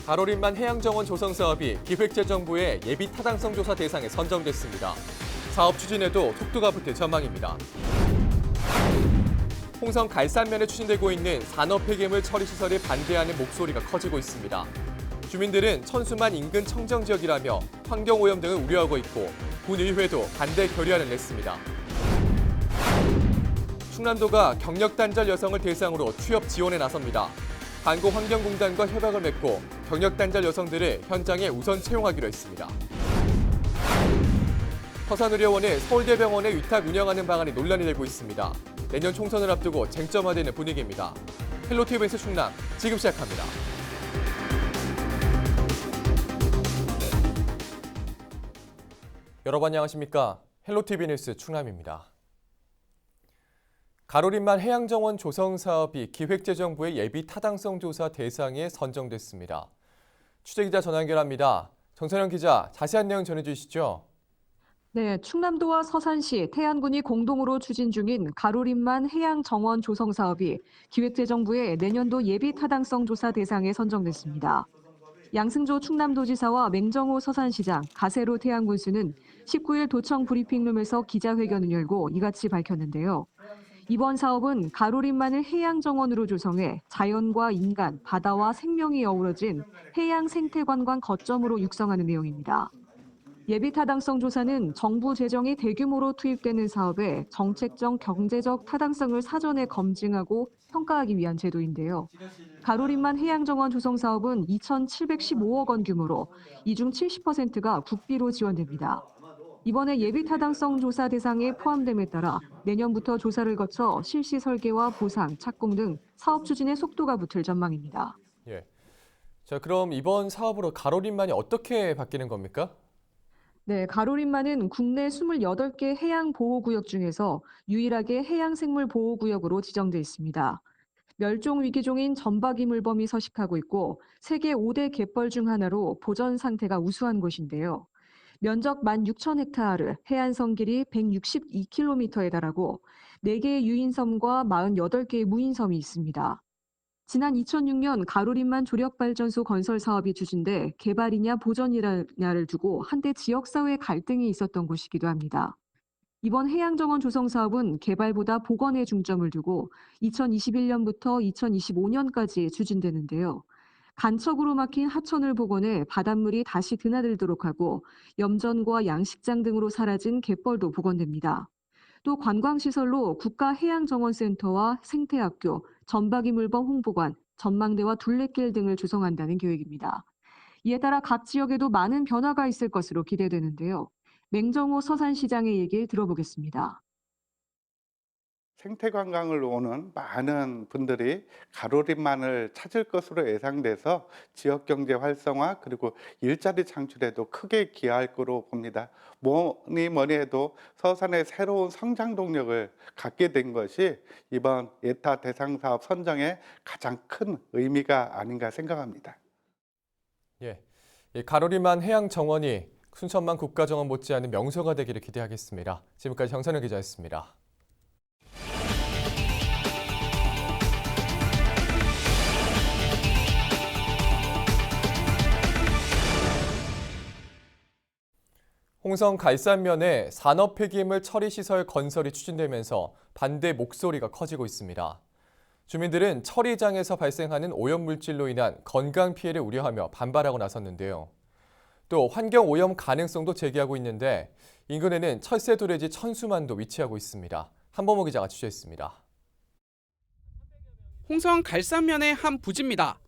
가로림만 해양정원 조성 사업이 기획재정부의 예비 타당성 조사 대상에 선정됐습니다. 사업 추진에도 속도가 붙을 전망입니다. 홍성 갈산면에 추진되고 있는 산업 폐기물 처리 시설에 반대하는 목소리가 커지고 있습니다. 주민들은 천수만 인근 청정 지역이라며 환경오염 등을 우려하고 있고 군의회도 반대 결의안을 냈습니다. 충남도가 경력단절 여성을 대상으로 취업 지원에 나섭니다. 한국환경공단과 협약을 맺고 경력단절 여성들을 현장에 우선 채용하기로 했습니다. 서산의료원을 서울대병원에 위탁 운영하는 방안이 논란이 되고 있습니다. 내년 총선을 앞두고 쟁점화되는 분위기입니다. 헬로티비에스 충남 지금 시작합니다. 여러분 안녕하십니까? 헬로티비 뉴스 충남입니다. 가로림만 해양정원 조성 사업이 기획재정부의 예비 타당성 조사 대상에 선정됐습니다. 취재기자 전화 연결합니다. 정선영 기자, 자세한 내용 전해주시죠. 네, 충남도와 서산시, 태안군이 공동으로 추진 중인 가로림만 해양정원 조성 사업이 기획재정부의 내년도 예비 타당성 조사 대상에 선정됐습니다. 양승조 충남도지사와 맹정호 서산시장, 가세로 태안군수는 19일 도청 브리핑룸에서 기자회견을 열고 이같이 밝혔는데요. 이번 사업은 가로림만을 해양정원으로 조성해 자연과 인간, 바다와 생명이 어우러진 해양 생태관광 거점으로 육성하는 내용입니다. 예비 타당성 조사는 정부 재정이 대규모로 투입되는 사업의 정책적, 경제적 타당성을 사전에 검증하고 평가하기 위한 제도인데요. 가로림만 해양정원 조성 사업은 2,715억 원 규모로 이 중 70%가 국비로 지원됩니다. 이번에 예비 타당성 조사 대상에 포함됨에 따라 내년부터 조사를 거쳐 실시 설계와 보상, 착공 등 사업 추진에 속도가 붙을 전망입니다. 예. 자, 그럼 이번 사업으로 가로림만이 어떻게 바뀌는 겁니까? 네, 가로림만은 국내 28개 해양보호구역 중에서 유일하게 해양생물보호구역으로 지정돼 있습니다. 멸종위기종인 점박이물범이 서식하고 있고 세계 5대 갯벌 중 하나로 보전 상태가 우수한 곳인데요. 면적 16,000헥타르, 해안선 길이 162km에 달하고 4개의 유인섬과 48개의 무인섬이 있습니다. 지난 2006년 가로림만 조력발전소 건설 사업이 추진돼 개발이냐 보전이냐를 두고 한때 지역사회 갈등이 있었던 곳이기도 합니다. 이번 해양정원 조성 사업은 개발보다 복원에 중점을 두고 2021년부터 2025년까지 추진되는데요. 간척으로 막힌 하천을 복원해 바닷물이 다시 드나들도록 하고 염전과 양식장 등으로 사라진 갯벌도 복원됩니다. 또 관광시설로 국가해양정원센터와 생태학교, 점박이물범 홍보관, 전망대와 둘레길 등을 조성한다는 계획입니다. 이에 따라 각 지역에도 많은 변화가 있을 것으로 기대되는데요. 맹정호 서산시장의 얘기를 들어보겠습니다. 생태 관광을 오는 많은 분들이 가로림만을 찾을 것으로 예상돼서 지역 경제 활성화 그리고 일자리 창출에도 크게 기여할 거로 봅니다. 뭐니 해도 서산의 새로운 성장 동력을 갖게 된 것이 이번 예타 대상 사업 선정에 가장 큰 의미가 아닌가 생각합니다. 예. 이 가로림만 해양정원이 순천만 국가정원 못지않은 명소가 되기를 기대하겠습니다. 지금까지 정선영 기자였습니다. 홍성 갈산면에 산업 폐기물 처리 시설 건설이 추진되면서 반대 목소리가 커지고 있습니다. 주민들은 처리장에서 발생하는 오염물질로 인한 건강 피해를 우려하며 반발하고 나섰는데요. 또 환경 오염 가능성도 제기하고 있는데 인근에는 철새 도래지 천수만도 위치하고 있습니다. 한범호 기자가 취재했습니다. 홍성 갈산면의 한 부지입니다.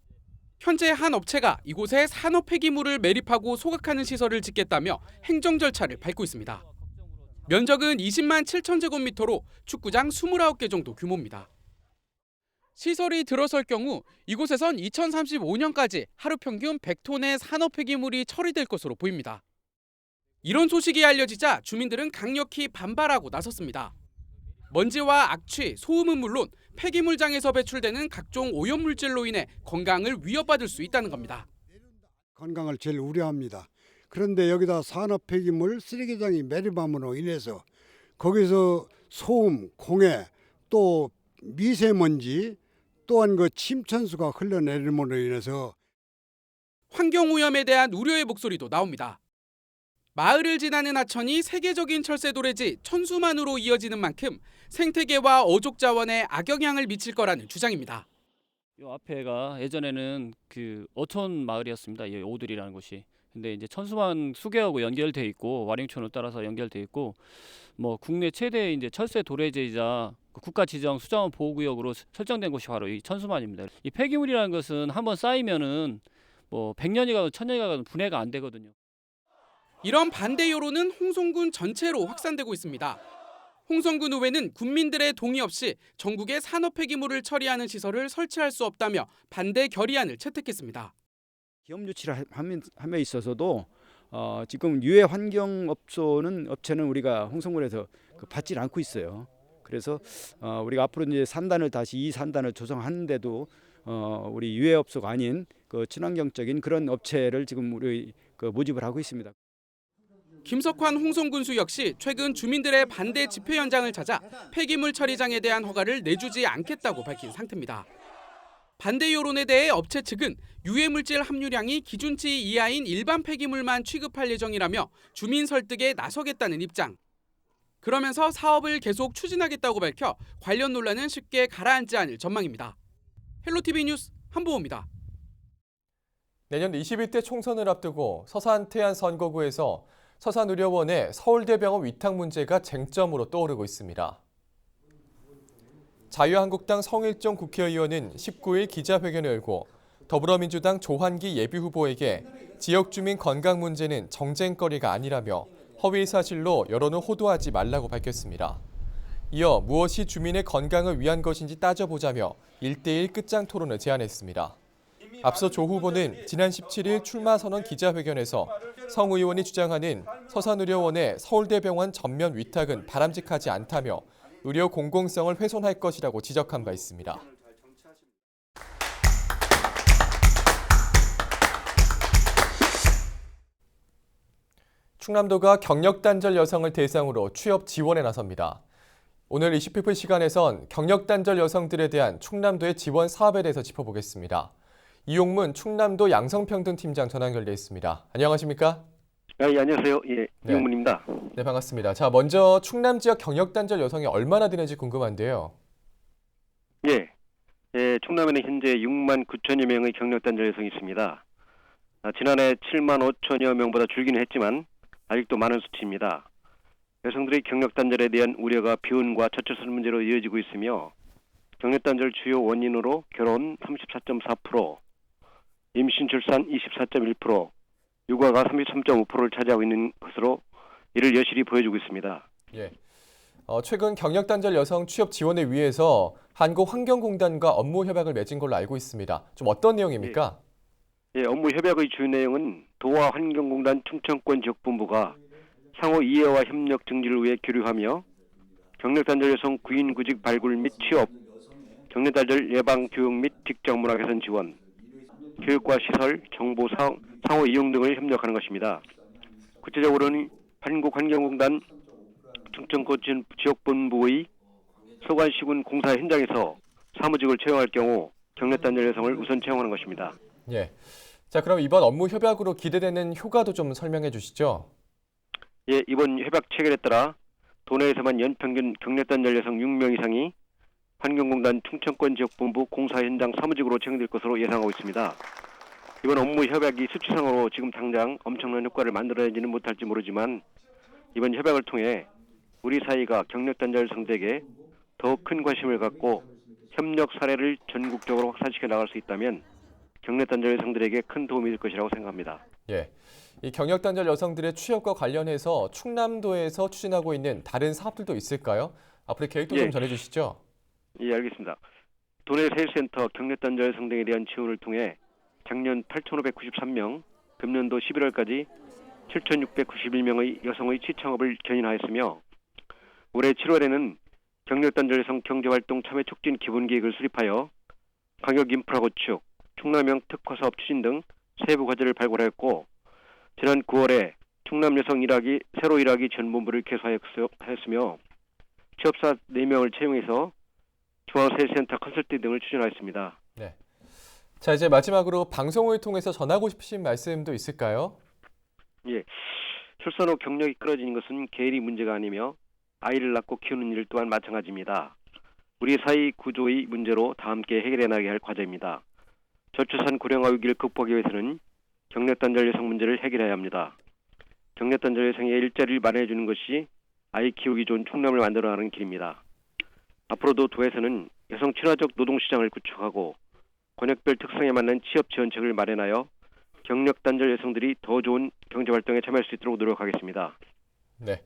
현재 한 업체가 이곳에 산업 폐기물을 매립하고 소각하는 시설을 짓겠다며 행정 절차를 밟고 있습니다. 면적은 20만 7천 제곱미터로 축구장 29개 정도 규모입니다. 시설이 들어설 경우 이곳에선 2035년까지 하루 평균 100톤의 산업 폐기물이 처리될 것으로 보입니다. 이런 소식이 알려지자 주민들은 강력히 반발하고 나섰습니다. 먼지와 악취, 소음은 물론 폐기물장에서 배출되는 각종 오염물질로 인해 건강을 위협받을 수 있다는 겁니다. 건강을 제일 우려합니다. 그런데 여기다 산업 폐기물 쓰레기장이 매립함으로 인해서 거기서 소음, 공해, 또 미세먼지, 또한 그 침천수가 흘러내림으로 인해서 환경오염에 대한 우려의 목소리도 나옵니다. 마을을 지나는 하천이 세계적인 철새 도래지 천수만으로 이어지는 만큼 생태계와 어족 자원에 악영향을 미칠 거라는 주장입니다. 요 앞에가 예전에는 그 어촌 마을이었습니다. 이 오들이라는 곳이. 근데 이제 천수만 수계하고 연결돼 있고 와룡촌을 따라서 연결돼 있고 뭐 국내 최대 이제 철새 도래지이자 그 국가 지정 수자원 보호구역으로 설정된 곳이 바로 이 천수만입니다. 이 폐기물이라는 것은 한번 쌓이면은 뭐 100년이 가도 1000년이 가도 분해가 안 되거든요. 이런 반대 여론은 홍성군 전체로 확산되고 있습니다. 홍성군 의회는 군민들의 동의 없이 전국에 산업 폐기물을 처리하는 시설을 설치할 수 없다며 반대 결의안을 채택했습니다. 기업 유치를 함에 있어서도 지금 유해 환경 업체는 우리가 홍성군에서 받질 않고 있어요. 그래서 우리가 앞으로 이제 산단을 다시 이 산단을 조성하는데도 우리 유해 업소가 아닌 그 친환경적인 그런 업체를 지금 우리 모집을 하고 있습니다. 김석환 홍성군수 역시 최근 주민들의 반대 집회 현장을 찾아 폐기물 처리장에 대한 허가를 내주지 않겠다고 밝힌 상태입니다. 반대 여론에 대해 업체 측은 유해물질 함유량이 기준치 이하인 일반 폐기물만 취급할 예정이라며 주민 설득에 나서겠다는 입장. 그러면서 사업을 계속 추진하겠다고 밝혀 관련 논란은 쉽게 가라앉지 않을 전망입니다. 헬로티비 뉴스 한보호입니다. 내년 21대 총선을 앞두고 서산 태안 선거구에서 서산의료원의 서울대병원 위탁 문제가 쟁점으로 떠오르고 있습니다. 자유한국당 성일종 국회의원은 19일 기자회견을 열고 더불어민주당 조환기 예비후보에게 지역 주민 건강 문제는 정쟁거리가 아니라며 허위 사실로 여론을 호도하지 말라고 밝혔습니다. 이어 무엇이 주민의 건강을 위한 것인지 따져보자며 1대1 끝장 토론을 제안했습니다. 앞서 조 후보는 지난 17일 출마 선언 기자회견에서 성 의원이 주장하는 서산의료원의 서울대병원 전면 위탁은 바람직하지 않다며 의료 공공성을 훼손할 것이라고 지적한 바 있습니다. 충남도가 경력단절 여성을 대상으로 취업 지원에 나섭니다. 오늘 20people 시간에선 경력단절 여성들에 대한 충남도의 지원 사업에 대해서 짚어보겠습니다. 이용문 충남도 양성평등팀장 전화 연결돼 있습니다. 안녕하십니까? 예, 안녕하세요. 예, 이용문입니다. 네, 반갑습니다. 자, 먼저 충남 지역 경력단절 여성이 얼마나 되는지 궁금한데요. 예, 충남에는 현재 6만 9천여 명의 경력단절 여성이 있습니다. 지난해 7만 5천여 명보다 줄기는 했지만 아직도 많은 수치입니다. 여성들의 경력단절에 대한 우려가 비혼과 저출산 문제로 이어지고 있으며 경력단절 주요 원인으로 결혼 34.4%, 임신 출산 24.1%, 육아가 33.5%를 차지하고 있는 것으로 이를 여실히 보여주고 있습니다. 예. 최근 경력단절 여성 취업 지원을 위해서 한국환경공단과 업무 협약을 맺은 걸로 알고 있습니다. 좀 어떤 내용입니까? 예, 업무 협약의 주요 내용은 도와 환경공단 충청권 지역본부가 상호 이해와 협력 증진을 위해 교류하며 경력단절 여성 구인구직 발굴 및 취업, 경력단절 예방 교육 및 직장 문화 개선 지원, 교육과 시설, 정보 상호 이용 등을 협력하는 것입니다. 구체적으로는 한국환경공단 충청권 지역본부의 소관시군 공사 현장에서 사무직을 채용할 경우 경력단절 여성을 우선 채용하는 것입니다. 예. 자, 그럼 이번 업무 협약으로 기대되는 효과도 좀 설명해 주시죠. 예, 이번 협약 체결에 따라 도내에서만 연평균 경력단절 여성 6명 이상이 환경공단 충청권 지역본부 공사 현장 사무직으로 채용될 것으로 예상하고 있습니다. 이번 업무 협약이 수치상으로 지금 당장 엄청난 효과를 만들어내지는 못할지 모르지만 이번 협약을 통해 우리 사회가 경력단절 여성들에게 더 큰 관심을 갖고 협력 사례를 전국적으로 확산시켜 나갈 수 있다면 경력단절 여성들에게 큰 도움이 될 것이라고 생각합니다. 예. 이 경력단절 여성들의 취업과 관련해서 충남도에서 추진하고 있는 다른 사업들도 있을까요? 앞으로 계획도 좀 전해주시죠. 예, 알겠습니다. 도내 세일센터 경력단절 여성 등에 대한 지원을 통해 작년 8,593명, 금년도 11월까지 7,691명의 여성의 취창업을 견인하였으며 올해 7월에는 경력단절 여성 경제활동 참여 촉진 기본계획을 수립하여 광역 인프라 구축, 충남형 특화사업 추진 등 세부 과제를 발굴하였고 지난 9월에 충남 여성 새로 일하기 전문부를 개소하였으며 취업사 4명을 채용해서 중앙세일센터 컨설팅 등을 추진하였습니다. 네. 자, 이제 마지막으로 방송을 통해서 전하고 싶으신 말씀도 있을까요? 예, 출산 후 경력이 끊어지는 것은 계리 문제가 아니며 아이를 낳고 키우는 일 또한 마찬가지입니다. 우리 사회 구조의 문제로 다 함께 해결해 나가야 할 과제입니다. 저출산 고령화 위기를 극복하기 위해서는 경력단절 여성 문제를 해결해야 합니다. 경력단절 여성의 일자리를 마련해 주는 것이 아이 키우기 좋은 충남을 만들어 나가는 길입니다. 앞으로도 도에서는 여성 친화적 노동시장을 구축하고 권역별 특성에 맞는 취업 지원책을 마련하여 경력단절 여성들이 더 좋은 경제활동에 참여할 수 있도록 노력하겠습니다. 네.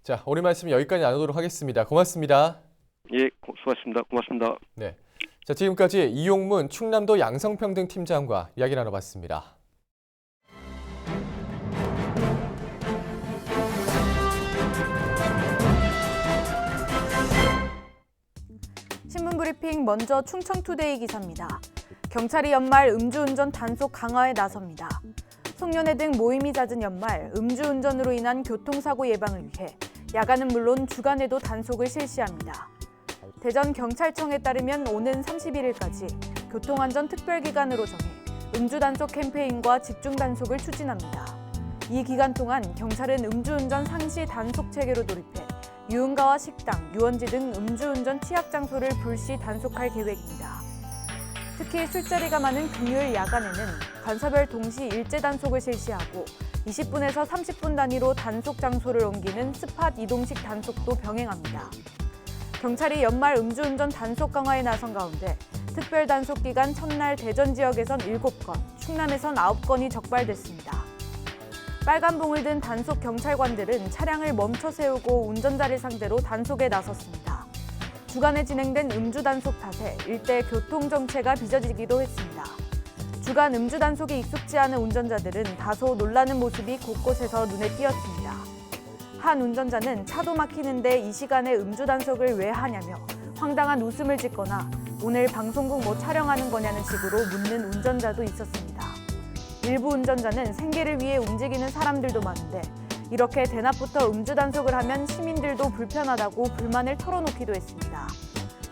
자, 오늘 말씀 여기까지 나누도록 하겠습니다. 고맙습니다. 예, 수고하셨습니다. 고맙습니다. 네. 자, 지금까지 이용문 충남도 양성평등팀장과 이야기 나눠봤습니다. 신문브리핑 먼저 충청투데이 기사입니다. 경찰이 연말 음주운전 단속 강화에 나섭니다. 송년회 등 모임이 잦은 연말 음주운전으로 인한 교통사고 예방을 위해 야간은 물론 주간에도 단속을 실시합니다. 대전경찰청에 따르면 오는 31일까지 교통안전 특별기간으로 정해 음주단속 캠페인과 집중단속을 추진합니다. 이 기간 동안 경찰은 음주운전 상시 단속 체계로 돌입해 유흥가와 식당, 유원지 등 음주운전 취약장소를 불시 단속할 계획입니다. 특히 술자리가 많은 금요일 야간에는 관서별 동시 일제 단속을 실시하고 20분에서 30분 단위로 단속 장소를 옮기는 스팟 이동식 단속도 병행합니다. 경찰이 연말 음주운전 단속 강화에 나선 가운데 특별 단속 기간 첫날 대전 지역에선 7건, 충남에선 9건이 적발됐습니다. 빨간 봉을 든 단속 경찰관들은 차량을 멈춰 세우고 운전자를 상대로 단속에 나섰습니다. 주간에 진행된 음주 단속 탓에 일대 교통 정체가 빚어지기도 했습니다. 주간 음주 단속이 익숙지 않은 운전자들은 다소 놀라는 모습이 곳곳에서 눈에 띄었습니다. 한 운전자는 차도 막히는데 이 시간에 음주 단속을 왜 하냐며 황당한 웃음을 짓거나 오늘 방송국 뭐 촬영하는 거냐는 식으로 묻는 운전자도 있었습니다. 일부 운전자는 생계를 위해 움직이는 사람들도 많은데 이렇게 대낮부터 음주 단속을 하면 시민들도 불편하다고 불만을 털어놓기도 했습니다.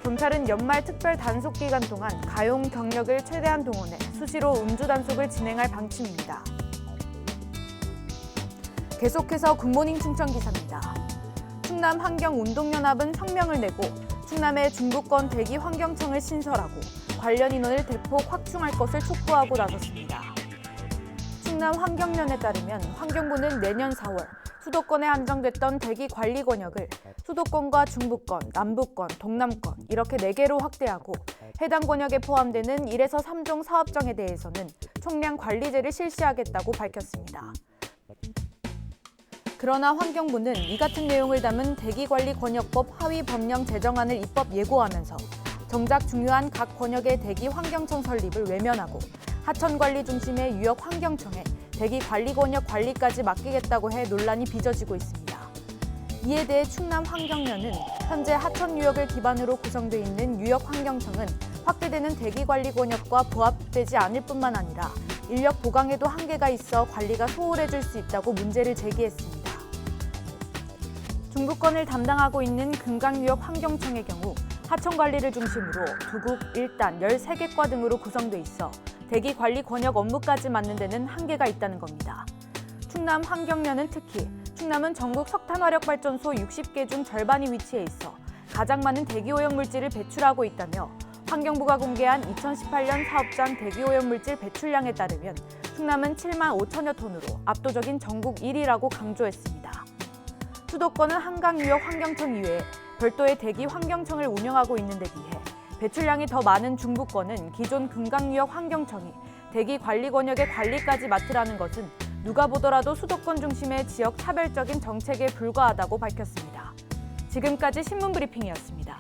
경찰은 연말 특별 단속 기간 동안 가용 경력을 최대한 동원해 수시로 음주 단속을 진행할 방침입니다. 계속해서 굿모닝 충청 기사입니다. 충남 환경운동연합은 성명을 내고 충남의 중부권 대기 환경청을 신설하고 관련 인원을 대폭 확충할 것을 촉구하고 나섰습니다. 충남 환경연에 따르면 환경부는 내년 4월 수도권에 한정됐던 대기 관리 권역을 수도권과 중부권, 남부권, 동남권 이렇게 4개로 확대하고 해당 권역에 포함되는 1에서 3종 사업장에 대해서는 총량 관리제를 실시하겠다고 밝혔습니다. 그러나 환경부는 이 같은 내용을 담은 대기관리권역법 하위 법령 제정안을 입법 예고하면서 정작 중요한 각 권역의 대기 환경청 설립을 외면하고 하천관리 중심의 유역환경청에 대기관리권역 관리까지 맡기겠다고 해 논란이 빚어지고 있습니다. 이에 대해 충남환경연은 현재 하천유역을 기반으로 구성돼 있는 유역환경청은 확대되는 대기관리권역과 부합되지 않을 뿐만 아니라 인력 보강에도 한계가 있어 관리가 소홀해질 수 있다고 문제를 제기했습니다. 중부권을 담당하고 있는 금강유역 환경청의 경우 하천관리를 중심으로 두국, 1단, 13개 과 등으로 구성돼 있어 대기관리 권역 업무까지 맡는 데는 한계가 있다는 겁니다. 충남 환경연은 특히 충남은 전국 석탄화력발전소 60개 중 절반이 위치해 있어 가장 많은 대기오염물질을 배출하고 있다며 환경부가 공개한 2018년 사업장 대기오염물질 배출량에 따르면 충남은 7만 5천여 톤으로 압도적인 전국 1위라고 강조했습니다. 수도권은 한강유역 환경청 이외에 별도의 대기 환경청을 운영하고 있는 데 비해 배출량이 더 많은 중부권은 기존 금강유역 환경청이 대기 관리 권역의 관리까지 맡으라는 것은 누가 보더라도 수도권 중심의 지역 차별적인 정책에 불과하다고 밝혔습니다. 지금까지 신문브리핑이었습니다.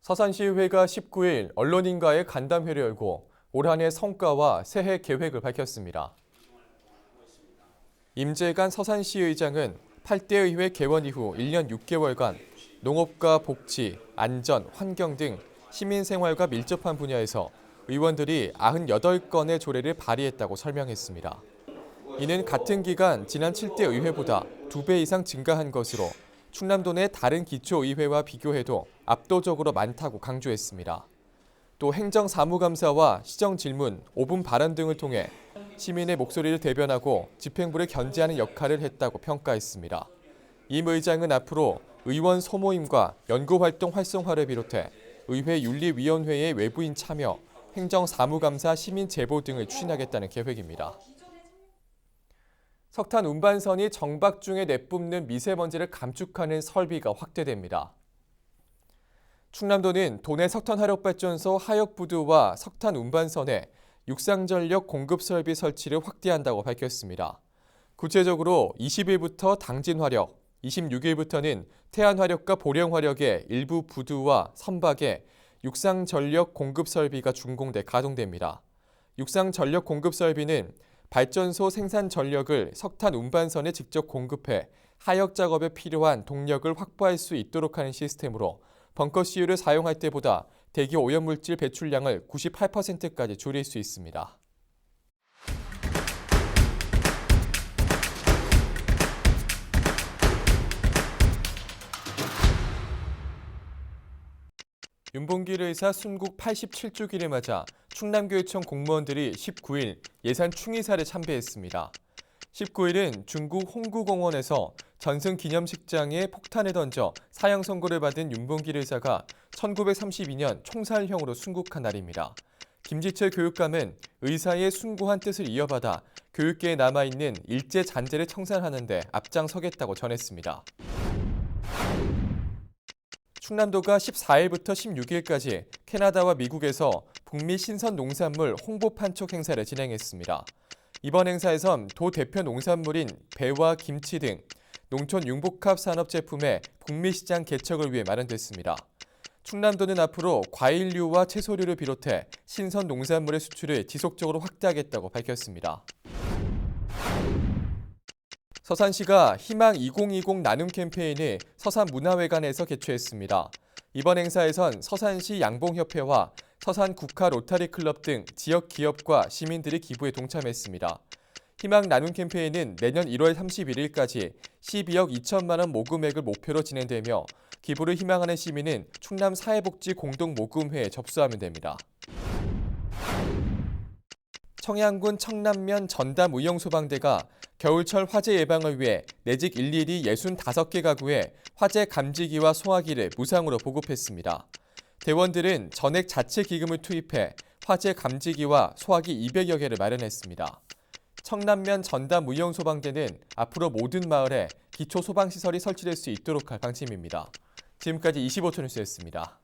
서산시의회가 19일 언론인과의 간담회를 열고 올 한 해 성과와 새해 계획을 밝혔습니다. 임재간 서산시의장은 8대 의회 개원 이후 1년 6개월간 농업과 복지, 안전, 환경 등 시민생활과 밀접한 분야에서 의원들이 98건의 조례를 발의했다고 설명했습니다. 이는 같은 기간 지난 7대 의회보다 2배 이상 증가한 것으로 충남도 내 다른 기초의회와 비교해도 압도적으로 많다고 강조했습니다. 또 행정사무감사와 시정질문, 5분 발언 등을 통해 시민의 목소리를 대변하고 집행부를 견제하는 역할을 했다고 평가했습니다. 임 의장은 앞으로 의원 소모임과 연구활동 활성화를 비롯해 의회 윤리위원회의 외부인 참여, 행정사무감사 시민 제보 등을 추진하겠다는 계획입니다. 석탄 운반선이 정박 중에 내뿜는 미세먼지를 감축하는 설비가 확대됩니다. 충남도는 도내 석탄화력발전소 하역부두와 석탄 운반선에 육상전력 공급 설비 설치를 확대한다고 밝혔습니다. 구체적으로 20일부터 당진화력, 26일부터는 태안화력과 보령화력의 일부 부두와 선박에 육상전력 공급 설비가 준공돼 가동됩니다. 육상전력 공급 설비는 발전소 생산 전력을 석탄 운반선에 직접 공급해 하역 작업에 필요한 동력을 확보할 수 있도록 하는 시스템으로 벙커CU를 사용할 때보다 대기 오염물질 배출량을 98%까지 줄일 수 있습니다. 윤봉길 의사 순국 87주기를 맞아 충남교육청 공무원들이 19일 예산 충의사를 참배했습니다. 19일은 중국 홍구공원에서 전승기념식장에 폭탄을 던져 사형 선고를 받은 윤봉길 의사가 1932년 총살형으로 순국한 날입니다. 김지철 교육감은 의사의 숭고한 뜻을 이어받아 교육계에 남아있는 일제 잔재를 청산하는 데 앞장서겠다고 전했습니다. 충남도가 14일부터 16일까지 캐나다와 미국에서 북미 신선 농산물 홍보 판촉 행사를 진행했습니다. 이번 행사에선 도 대표 농산물인 배와 김치 등 농촌 융복합 산업 제품의 북미 시장 개척을 위해 마련됐습니다. 충남도는 앞으로 과일류와 채소류를 비롯해 신선 농산물의 수출을 지속적으로 확대하겠다고 밝혔습니다. 서산시가 희망 2020 나눔 캠페인을 서산문화회관에서 개최했습니다. 이번 행사에선 서산시 양봉협회와 서산 국가 로타리 클럽 등 지역 기업과 시민들이 기부에 동참했습니다. 희망 나눔 캠페인은 내년 1월 31일까지 12억 2천만 원 모금액을 목표로 진행되며 기부를 희망하는 시민은 충남 사회복지 공동모금회에 접수하면 됩니다. 청양군 청남면 전담의용소방대가 겨울철 화재 예방을 위해 내직 일일이 65개 가구에 화재 감지기와 소화기를 무상으로 보급했습니다. 대원들은 전액 자체 기금을 투입해 화재 감지기와 소화기 200여 개를 마련했습니다. 청남면 전담의용소방대는 앞으로 모든 마을에 기초 소방시설이 설치될 수 있도록 할 방침입니다. 지금까지 25초 뉴스였습니다.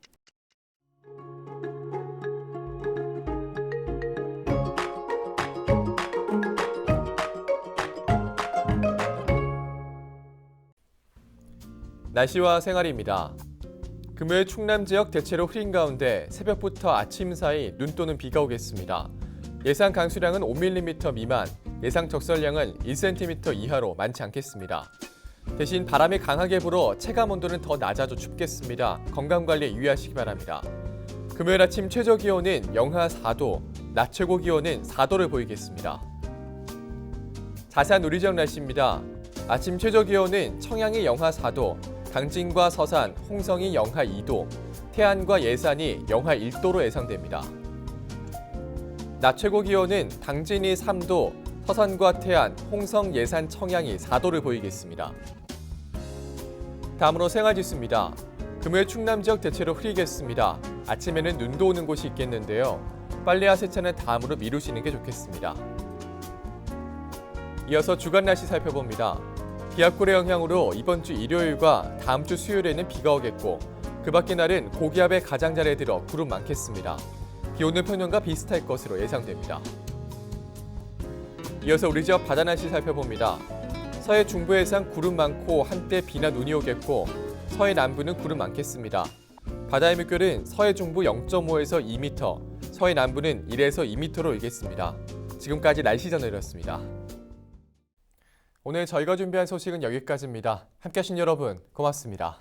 날씨와 생활입니다. 금요일 충남 지역 대체로 흐린 가운데 새벽부터 아침 사이 눈 또는 비가 오겠습니다. 예상 강수량은 5mm 미만, 예상 적설량은 1cm 이하로 많지 않겠습니다. 대신 바람이 강하게 불어 체감 온도는 더 낮아져 춥겠습니다. 건강관리에 유의하시기 바랍니다. 금요일 아침 최저 기온은 영하 4도, 낮 최고 기온은 4도를 보이겠습니다. 자세한 우리 지역 날씨입니다. 아침 최저 기온은 청양이 영하 4도, 당진과 서산, 홍성이 영하 2도, 태안과 예산이 영하 1도로 예상됩니다. 낮 최고 기온은 당진이 3도, 서산과 태안, 홍성, 예산, 청양이 4도를 보이겠습니다. 다음으로 생활지수입니다. 금요일 충남 지역 대체로 흐리겠습니다. 아침에는 눈도 오는 곳이 있겠는데요. 빨래와 세차는 다음으로 미루시는 게 좋겠습니다. 이어서 주간 날씨 살펴봅니다. 기압골의 영향으로 이번 주 일요일과 다음 주 수요일에는 비가 오겠고 그 밖의 날은 고기압의 가장자리에 들어 구름 많겠습니다. 기온은 평년과 비슷할 것으로 예상됩니다. 이어서 우리 지역 바다 날씨 살펴봅니다. 서해 중부 해상 구름 많고 한때 비나 눈이 오겠고 서해 남부는 구름 많겠습니다. 바다의 물결은 서해 중부 0.5에서 2m, 서해 남부는 1에서 2m로 일겠습니다. 지금까지 날씨 전해드렸습니다. 오늘 저희가 준비한 소식은 여기까지입니다. 함께 하신 여러분 고맙습니다.